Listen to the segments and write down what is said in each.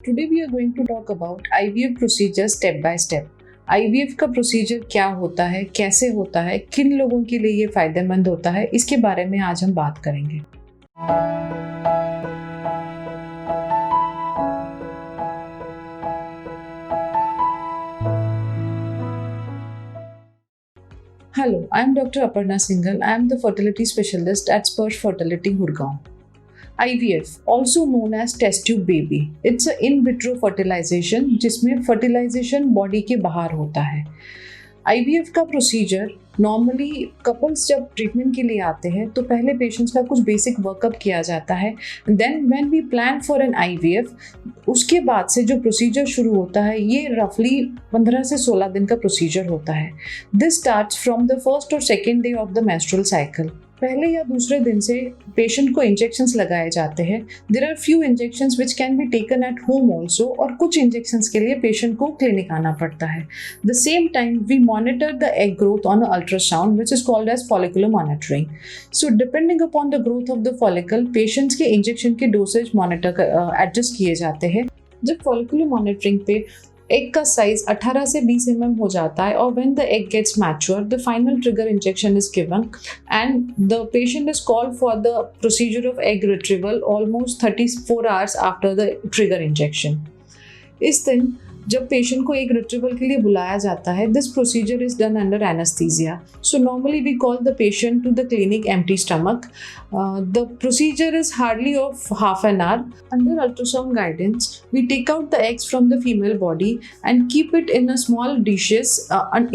Today we are going to talk about IVF procedure step by step. IVF का procedure क्या होता है, कैसे होता है, किन लोगों के लिए ये फायदेमंद होता है, इसके बारे में आज हम बात करेंगे। Hello, I am Dr. Aparna Singhal. I am the fertility specialist at Sparsh Fertility, Gurgaon. IVF, also known as test tube baby, it's a in vitro fertilization जिसमें fertilization body के बाहर होता है। IVF का प्रोसीजर नॉर्मली कपल्स जब treatment के लिए आते हैं तो पहले पेशेंट्स का कुछ बेसिक वर्कअप किया जाता है। Then when we plan for an IVF, उसके बाद से जो प्रोसीजर शुरू होता है ये रफली 15 से 16 दिन का प्रोसीजर होता है। This starts from the first और second day of the menstrual cycle. पहले या दूसरे दिन से पेशेंट को इंजेक्शंस लगाए जाते हैं। There are few injections which can be taken at home also, और कुछ इंजेक्शंस के लिए पेशेंट को क्लिनिक आना पड़ता है। The same time we monitor the egg growth on ultrasound which is called as follicular monitoring. So depending upon the growth of the follicle, patients के injection के डोसेज मॉनिटर एडजस्ट किए जाते हैं। जब फॉलिकुलर मॉनिटरिंग पे egg का size 18 से 20 mm हो जाता है और when the egg gets mature the final trigger injection is given and the patient is called for the procedure of egg retrieval almost 34 hours after the trigger injection. इस दिन जब patient को egg retrieval के लिए बुलाया जाता है, this procedure is done under anaesthesia. So normally we call the patient to the clinic empty stomach. The procedure is hardly of half an hour. Under ultrasound guidance, we take out the eggs from the female body and keep it in a small dishes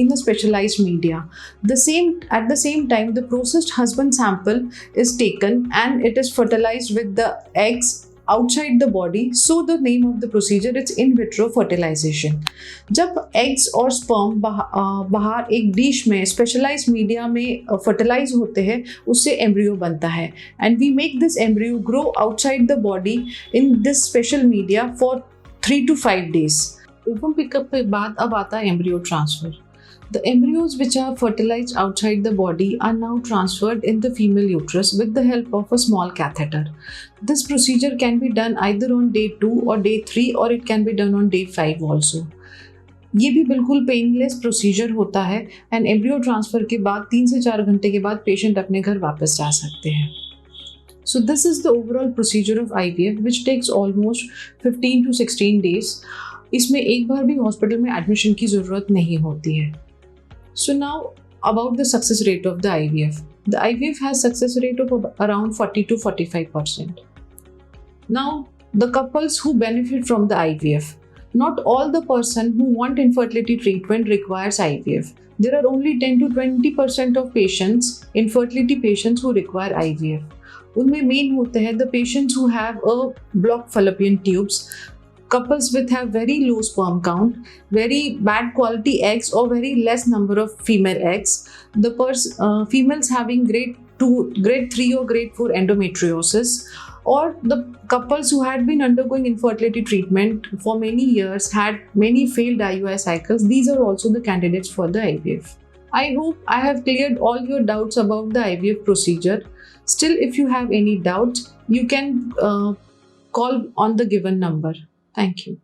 in a specialized media. At the same time, the processed husband sample is taken and it is fertilized with the eggs outside the body. So the name of the procedure is in vitro fertilization. जब eggs और sperm बाहर एक dish में specialised media में fertilise होते हैं, उससे embryo बनता है and we make this embryo grow outside the body in this special media for 3 to 5 days. Ovum pickup के बाद अब आता है embryo transfer. The embryos which are fertilized outside the body are now transferred in the female uterus with the help of a small catheter. This procedure can be done either on day 2 or day 3 or it can be done on day 5 also. ये भी बिल्कुल painless procedure होता है and embryo transfer के बाद 3 से 4 घंटे के बाद पेशेंट अपने घर वापस जा सकते हैं। So this is the overall procedure of IVF which takes almost 15 to 16 days. इसमें एक बार भी हॉस्पिटल में एडमिशन की ज़रूरत नहीं होती है। So now about the success rate of the IVF. The IVF has success rate of around 40 to 45%. Now the couples who benefit from the IVF. Not all the person who want infertility treatment requires IVF. There are only 10 to 20% of patients, infertility patients who require IVF. उनमें main होते हैं the patients who have a blocked fallopian tubes, couples with have very low sperm count, very bad quality eggs or very less number of female eggs, the females having grade 3 or grade 4 endometriosis, or the couples who had been undergoing infertility treatment for many years, had many failed IUI cycles. These are also the candidates for the IVF. I hope I have cleared all your doubts about the IVF procedure. Still, if you have any doubts, you can call on the given number. Thank you.